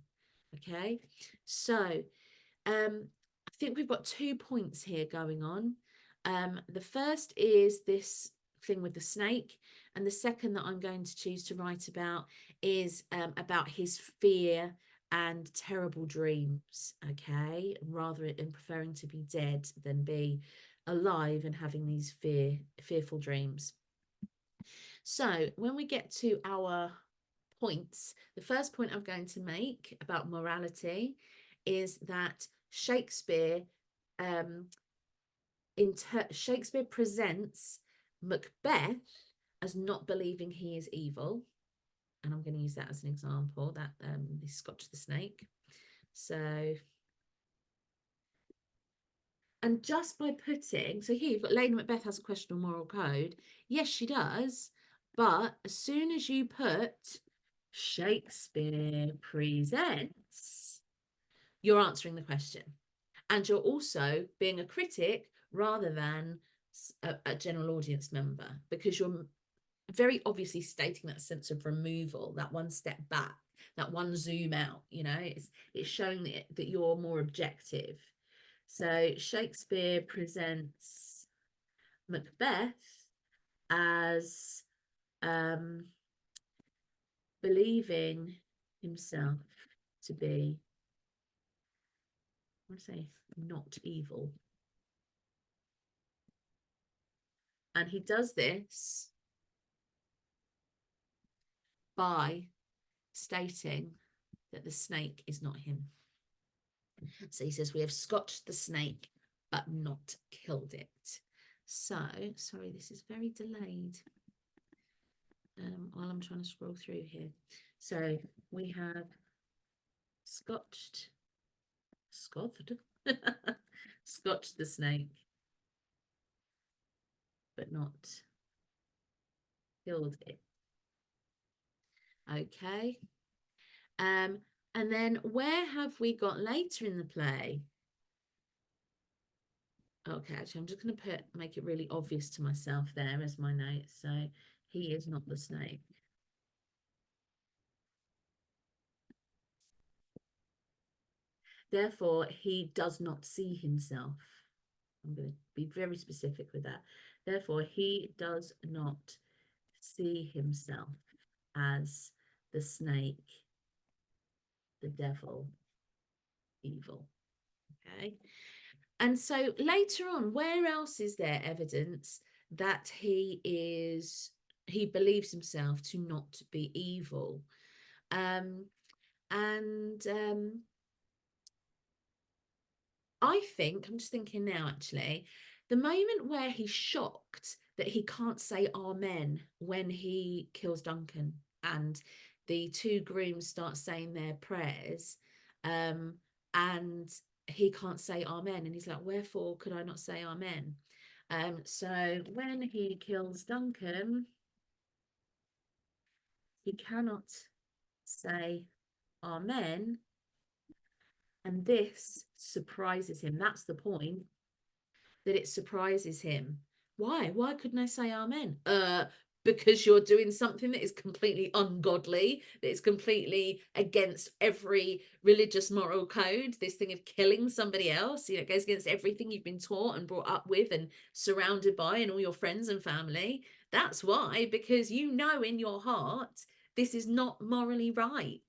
Okay, so I think we've got 2 points here going on. The first is this thing with the snake, and the second that I'm going to choose to write about is about his fear and terrible dreams. Okay, rather than preferring to be dead than be alive and having these fearful dreams. So when we get to our points, the first point I'm going to make about morality is that Shakespeare Shakespeare presents Macbeth as not believing he is evil, and I'm going to use that as an example, that the Scotch the snake. So, and just by putting, so here you've got Lady Macbeth has a questionable moral code. Yes, she does, but as soon as you put Shakespeare presents, you're answering the question, and you're also being a critic rather than a general audience member, because you're very obviously stating that sense of removal, that one step back, that one zoom out. You know, it's showing that you're more objective. So Shakespeare presents Macbeth as believing himself to be, I want to say, not evil. And he does this by stating that the snake is not him. So he says, we have scotched the snake, but not killed it. So, sorry, this is very delayed while I'm trying to scroll through here. So we have scotched the snake, but not killed it. Okay. And then where have we got later in the play? Okay, actually, I'm just going to make it really obvious to myself there as my note. So he is not the snake. Therefore, he does not see himself. I'm going to be very specific with that. Therefore, he does not see himself as the snake, the devil, evil. Okay. And so later on, where else is there evidence that he believes himself to not be evil? I think, I'm just thinking now, actually, the moment where he's shocked that he can't say amen when he kills Duncan and the 2 grooms start saying their prayers, and he can't say amen, and he's like, wherefore could I not say amen? So when he kills Duncan, he cannot say amen, and this surprises him. That's the point, that it surprises him. Why couldn't I say amen? Because you're doing something that is completely ungodly, that is completely against every religious moral code. This thing of killing somebody else, it goes against everything you've been taught and brought up with and surrounded by, and all your friends and family. That's why, because you know in your heart this is not morally right.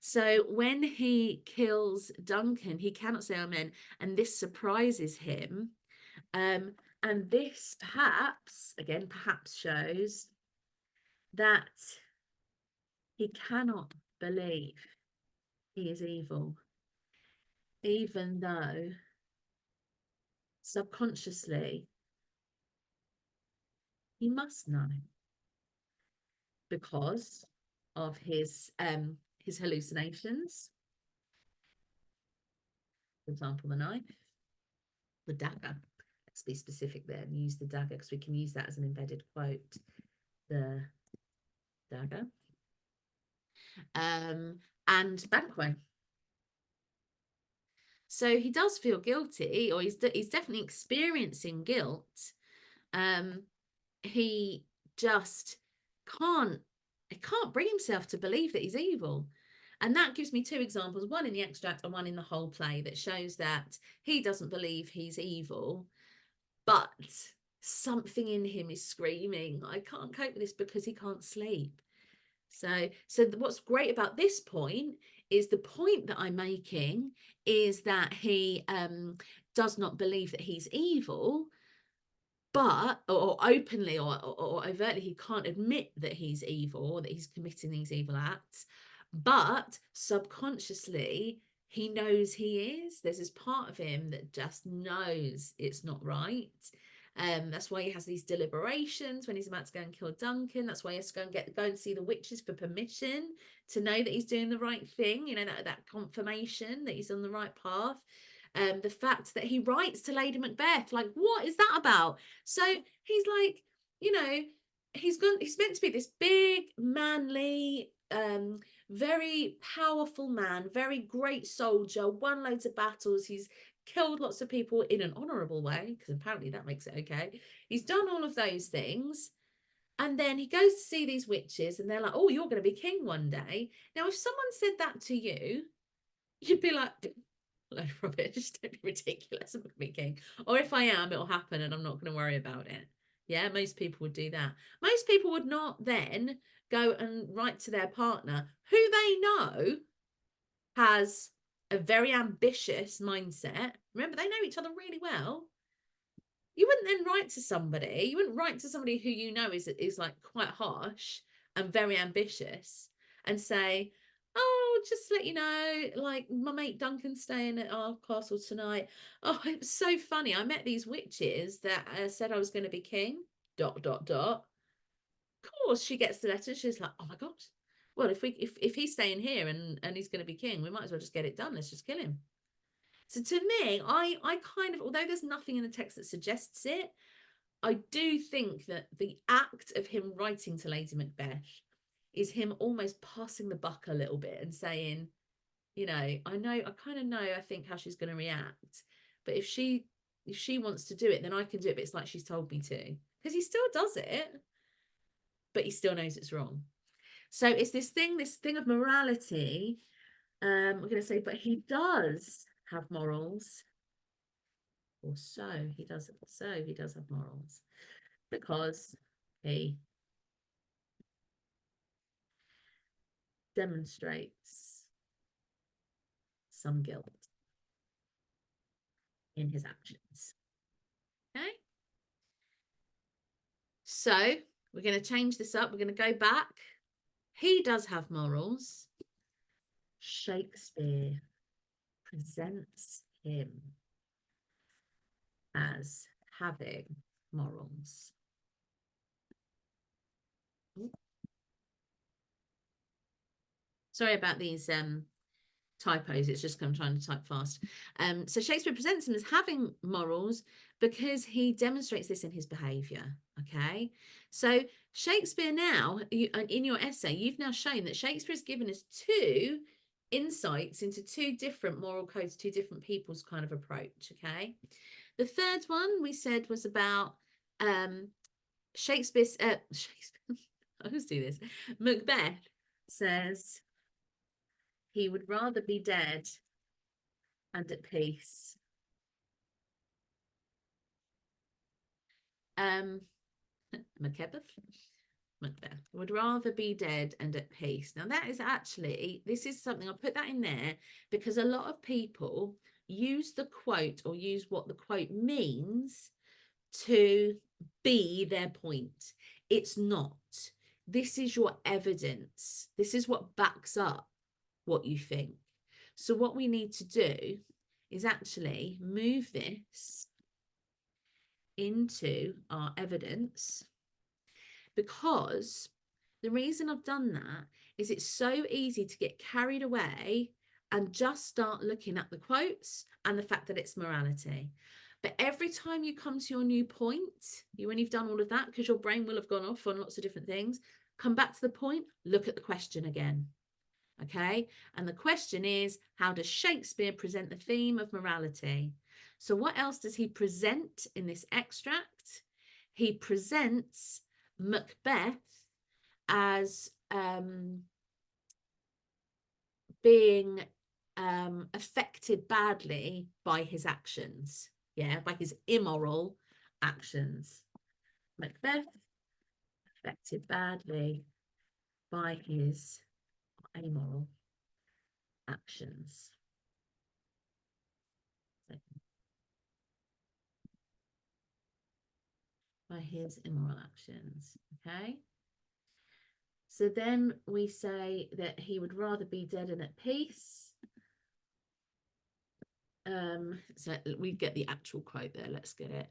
So when he kills Duncan, he cannot say amen, and this surprises him. And this perhaps shows that he cannot believe he is evil, even though subconsciously he must know, because of his hallucinations. For example, the knife, the dagger. Let's be specific there and use the dagger, because we can use that as an embedded quote. The dagger. And Banquo. So he does feel guilty, or he's definitely experiencing guilt, he just can't bring himself to believe that he's evil. And that gives me two examples, one in the extract and one in the whole play, that shows that he doesn't believe he's evil, but something in him is screaming, I can't cope with this, because he can't sleep. So what's great about this point is the point that I'm making is that he does not believe that he's evil, but or openly or overtly he can't admit that he's evil or that he's committing these evil acts, but subconsciously he knows he is. There's this part of him that just knows it's not right. That's why he has these deliberations when he's about to go and kill Duncan. That's why he has to go and see the witches for permission to know that he's doing the right thing, you know, that confirmation that he's on the right path. The fact that he writes to Lady Macbeth, like, what is that about? So he's like, you know, he's meant to be this big, manly, very powerful man, very great soldier, won loads of battles. He's killed lots of people in an honorable way, because apparently that makes it okay. He's done all of those things. And then he goes to see these witches and they're like, oh, you're going to be king one day. Now, if someone said that to you, you'd be like, load of rubbish, don't be ridiculous, I'm not gonna be king. Or if I am, it'll happen and I'm not going to worry about it. Yeah, most people would do that. Most people would not then go and write to their partner, who they know has a very ambitious mindset. Remember, they know each other really well. You wouldn't then write to somebody, you wouldn't write to somebody who you know is like quite harsh and very ambitious and say, oh, just to let you know, like, my mate Duncan's staying at our castle tonight. Oh, it was so funny. I met these witches that said I was going to be king, ... Of course, she gets the letter. She's like, oh my God. Well, if he's staying here and he's going to be king, we might as well just get it done. Let's just kill him. So to me, I kind of, although there's nothing in the text that suggests it, I do think that the act of him writing to Lady Macbeth is him almost passing the buck a little bit and saying, you know, I kind of know, I think, how she's going to react. But if she wants to do it, then I can do it. But it's like she's told me to. Because he still does it, but he still knows it's wrong. So it's this thing of morality. We're going to say, but he does have morals. Or so he does have morals, because he demonstrates some guilt in his actions. Okay, so we're going to change this up. We're going to go back. He does have morals. Shakespeare presents him as having morals. Ooh. Sorry about these typos, it's just I'm trying to type fast. So Shakespeare presents him as having morals because he demonstrates this in his behavior. Okay, so Shakespeare now, in your essay, you've now shown that Shakespeare has given us two insights into two different moral codes, two different people's kind of approach. Okay, the third one we said was about Shakespeare. I always do this. Macbeth says he would rather be dead and at peace. Macbeth would rather be dead and at peace. Now that is actually, this is something, I'll put that in there because a lot of people use the quote or use what the quote means to be their point. It's not. This is your evidence. This is what backs up what you think. So what we need to do is actually move this into our evidence, because the reason I've done that is it's so easy to get carried away and just start looking at the quotes and the fact that it's morality. But every time you come to your new point, when you've done all of that, because your brain will have gone off on lots of different things, come back to the point, look at the question again. Okay, and the question is, how does Shakespeare present the theme of morality? So what else does he present in this extract? he presents Macbeth as being affected badly by his actions, by his immoral actions. Macbeth affected badly by his amoral actions. By his immoral actions, okay? So then we say that he would rather be dead and at peace. So we get the actual quote there. Let's get it.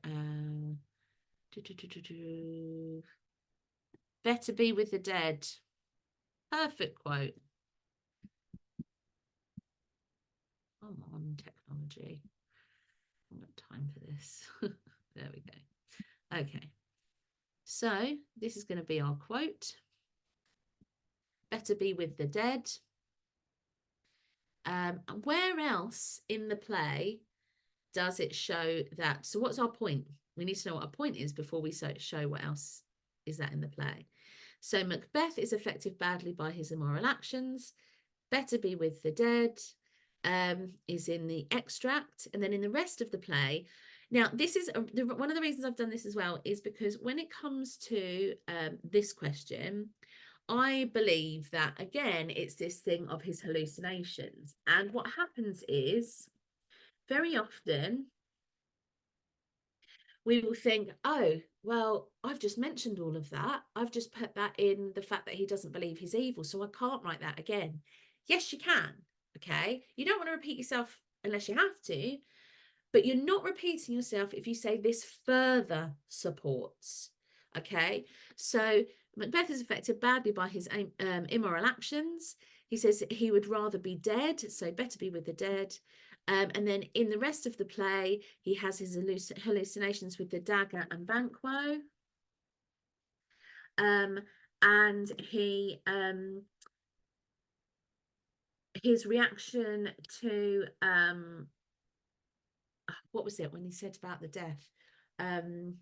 Better be with the dead. Perfect quote. Come on, technology. I haven't got time for this. There we go. Okay. So this is going to be our quote. Better be with the dead. Where else in the play does it show that? So what's our point? We need to know what our point is before we show what else is that in the play. So Macbeth is affected badly by his immoral actions. Better be with the dead is in the extract. And then in the rest of the play, now this is one of the reasons I've done this as well is because when it comes to this question, I believe that, again, it's this thing of his hallucinations. And what happens is, very often, we will think, oh, well, I've just mentioned all of that. I've just put that in the fact that he doesn't believe he's evil, so I can't write that again. Yes, you can, okay? You don't want to repeat yourself unless you have to, but you're not repeating yourself if you say this further supports, okay? So Macbeth is affected badly by his immoral actions. He says he would rather be dead, so better be with the dead. And then in the rest of the play, he has his hallucinations with the dagger and Banquo. And his reaction to what was it when he said about the death? Trying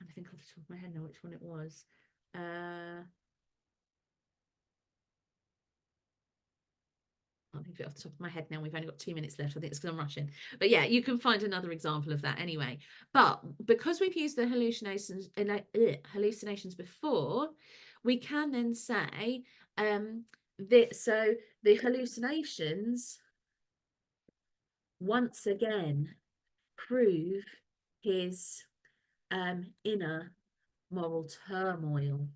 to think off the top of my head now which one it was. I can't think of it off the top of my head now. We've only got 2 minutes left. I think it's because I'm rushing. But yeah, you can find another example of that anyway. But because we've used the hallucinations before, we can then say that so the hallucinations once again prove his inner moral turmoil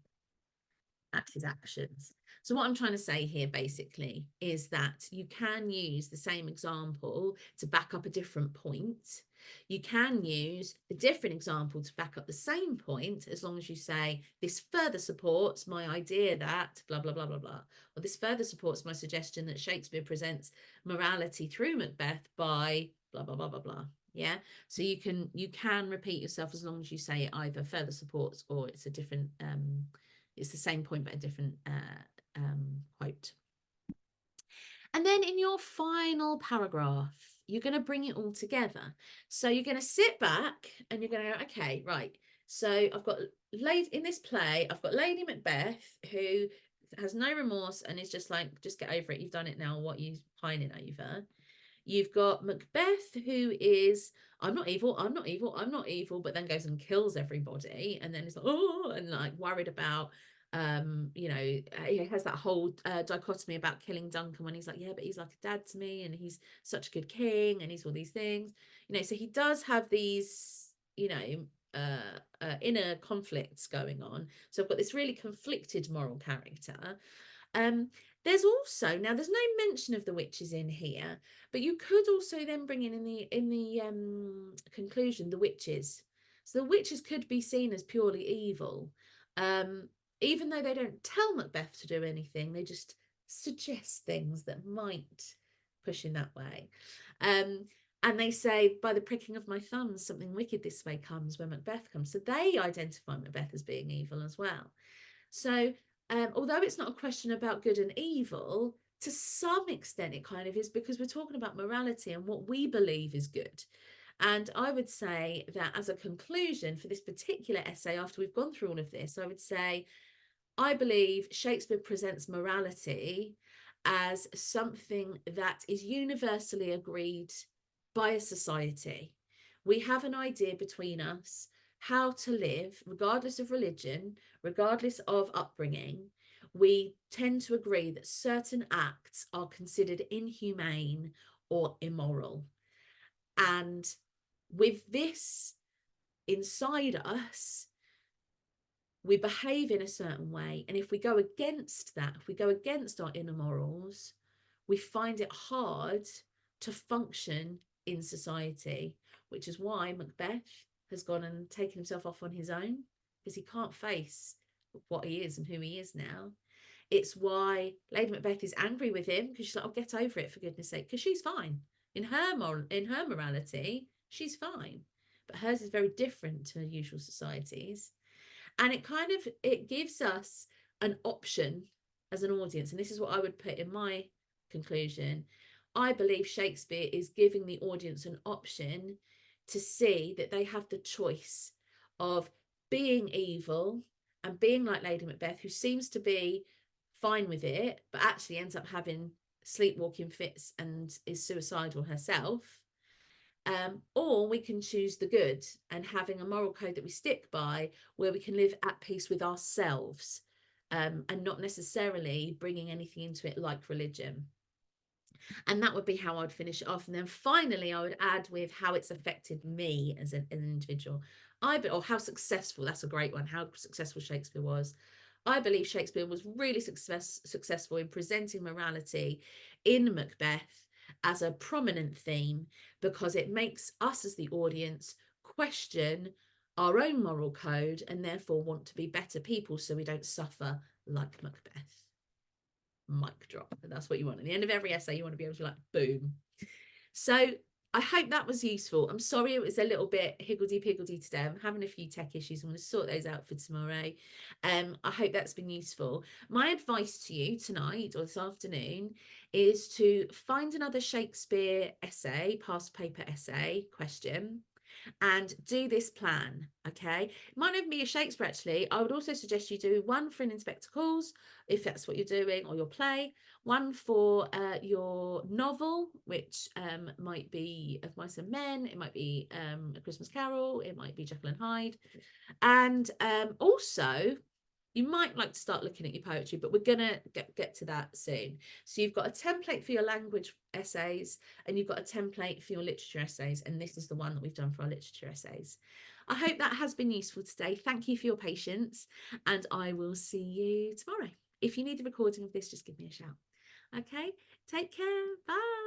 at his actions. So what I'm trying to say here basically is that you can use the same example to back up a different point. You can use a different example to back up the same point, as long as you say this further supports my idea that blah blah blah blah blah, or this further supports my suggestion that Shakespeare presents morality through Macbeth by blah blah blah blah blah. Yeah, so you can repeat yourself as long as you say it either further supports or it's a different it's the same point but a different quote. And then in your final paragraph, you're going to bring it all together. So you're going to sit back and you're going to go, okay, right. So I've got in this play, I've got Lady Macbeth, who has no remorse and is just like, just get over it. You've done it now. What are you pining over? You've got Macbeth, who is, I'm not evil, I'm not evil, I'm not evil, but then goes and kills everybody. And then it's like, oh, and like worried about, you know, he has that whole dichotomy about killing Duncan when he's like, yeah, but he's like a dad to me and he's such a good king and he's all these things, you know, so he does have these, you know, inner conflicts going on. So I've got this really conflicted moral character. There's also, now there's no mention of the witches in here, but you could also then bring in the conclusion the witches. So the witches could be seen as purely evil, even though they don't tell Macbeth to do anything. They just suggest things that might push in that way. And they say, by the pricking of my thumbs, something wicked this way comes when Macbeth comes. So they identify Macbeth as being evil as well. So although it's not a question about good and evil, to some extent it kind of is, because we're talking about morality and what we believe is good. And I would say that as a conclusion for this particular essay, after we've gone through all of this, I would say, I believe Shakespeare presents morality as something that is universally agreed by a society. We have an idea between us how to live, regardless of religion, regardless of upbringing. We tend to agree that certain acts are considered inhumane or immoral. And with this inside us, we behave in a certain way. And if we go against that, if we go against our inner morals, we find it hard to function in society, which is why Macbeth has gone and taken himself off on his own, because he can't face what he is and who he is now. It's why Lady Macbeth is angry with him, because she's like, "Oh, get over it, for goodness sake," because she's fine. In her morality, she's fine. But hers is very different to usual societies. And it gives us an option as an audience. And this is what I would put in my conclusion. I believe Shakespeare is giving the audience an option to see that they have the choice of being evil and being like Lady Macbeth, who seems to be fine with it, but actually ends up having sleepwalking fits and is suicidal herself. Or we can choose the good and having a moral code that we stick by, where we can live at peace with ourselves, and not necessarily bringing anything into it like religion. And that would be how I'd finish it off. And then finally, I would add with how it's affected me as an individual. Or how successful, that's a great one, how successful Shakespeare was. I believe Shakespeare was really successful in presenting morality in Macbeth as a prominent theme, because it makes us as the audience question our own moral code and therefore want to be better people so we don't suffer like Macbeth. Mic drop. And that's what you want. At the end of every essay, you want to be able to like, boom. So I hope that was useful. I'm sorry it was a little bit higgledy-piggledy today. I'm having a few tech issues. I'm going to sort those out for tomorrow. I hope that's been useful. My advice to you tonight or this afternoon is to find another Shakespeare essay, past paper essay question, and do this plan. Okay, it might not be a Shakespeare actually. I would also suggest you do one for an Inspector Calls, if that's what you're doing, or your play, one for your novel, which might be Of Mice and Men, it might be A Christmas Carol, it might be Jekyll and Hyde, and also you might like to start looking at your poetry, but we're gonna get to that soon. So you've got a template for your language essays and you've got a template for your literature essays, and this is the one that we've done for our literature essays. I hope that has been useful today. Thank you for your patience, and I will see you tomorrow. If you need a recording of this, just give me a shout. Okay, take care. Bye.